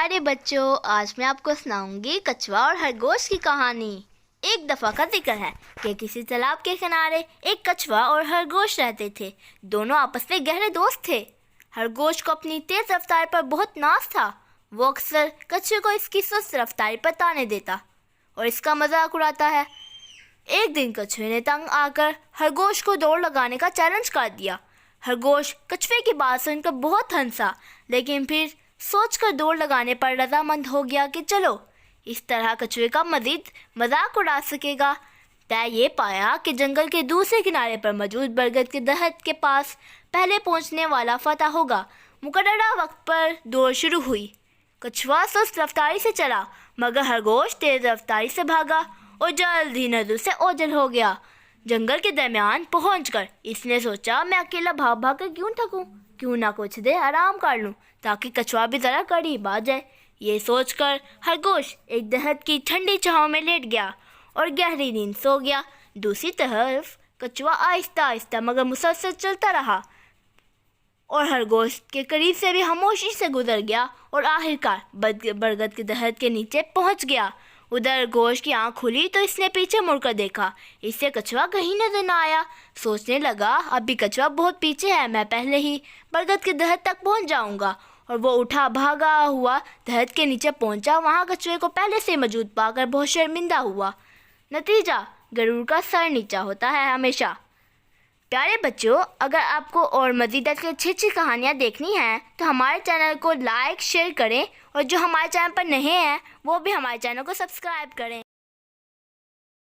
प्यारे बच्चों, आज मैं आपको सुनाऊंगी कछुआ और खरगोश की कहानी। एक दफ़ा का जिक्र है कि किसी तालाब के किनारे एक कछुआ और खरगोश रहते थे। दोनों आपस में गहरे दोस्त थे। खरगोश को अपनी तेज रफ्तार पर बहुत नाज था। वो अक्सर कछुए को इसकी सुस्त रफ्तारी पर ताने देता और इसका मजाक उड़ाता है। एक दिन कछुए ने तंग आकर खरगोश को दौड़ लगाने का चैलेंज कर दिया। खरगोश कछुए की बात सुनकर बहुत हंसा, लेकिन फिर सोचकर दौड़ लगाने पर रजामंद हो गया कि चलो इस तरह कछुए का मजीद मजाक उड़ा सकेगा। तय ये पाया कि जंगल के दूसरे किनारे पर मौजूद बरगद के दरख्त के पास पहले पहुंचने वाला फतह होगा। मुकर्ररा वक्त पर दौड़ शुरू हुई। कछुआ सुस्त रफ्तारी से चला, मगर खरगोश तेज रफ्तारी से भागा और जल्द ही नजर से ओझल हो गया। जंगल के दरमियान पहुंचकर इसने सोचा, मैं अकेला भाग भाग कर क्यों थकूं, क्यों ना कुछ देर आराम कर लूं ताकि कछुआ भी ज़रा करीब आ जाए। ये सोचकर खरगोश एक दरख्त की ठंडी छांव में लेट गया और गहरी नींद सो गया। दूसरी तरफ कछुआ आहिस्ता आहिस्ता मगर मुसलसल चलता रहा और खरगोश के करीब से भी खामोशी से गुजर गया और आखिरकार बरगद के दरख्त के नीचे पहुंच गया। उधर खरगोश की आंख खुली तो इसने पीछे मुड़कर देखा। इससे कछुआ कहीं नजर न आया। सोचने लगा, अभी कछुआ बहुत पीछे है, मैं पहले ही बरगद के दरख्त तक पहुंच जाऊंगा। और वो उठा भागा हुआ दरख्त के नीचे पहुंचा। वहां कछुए को पहले से मौजूद पाकर बहुत शर्मिंदा हुआ। नतीजा, गरुड़ का सर नीचा होता है हमेशा। प्यारे बच्चों, अगर आपको और मज़ीद अच्छी अच्छी कहानियाँ देखनी हैं तो हमारे चैनल को लाइक शेयर करें, और जो हमारे चैनल पर नए हैं वो भी हमारे चैनल को सब्सक्राइब करें।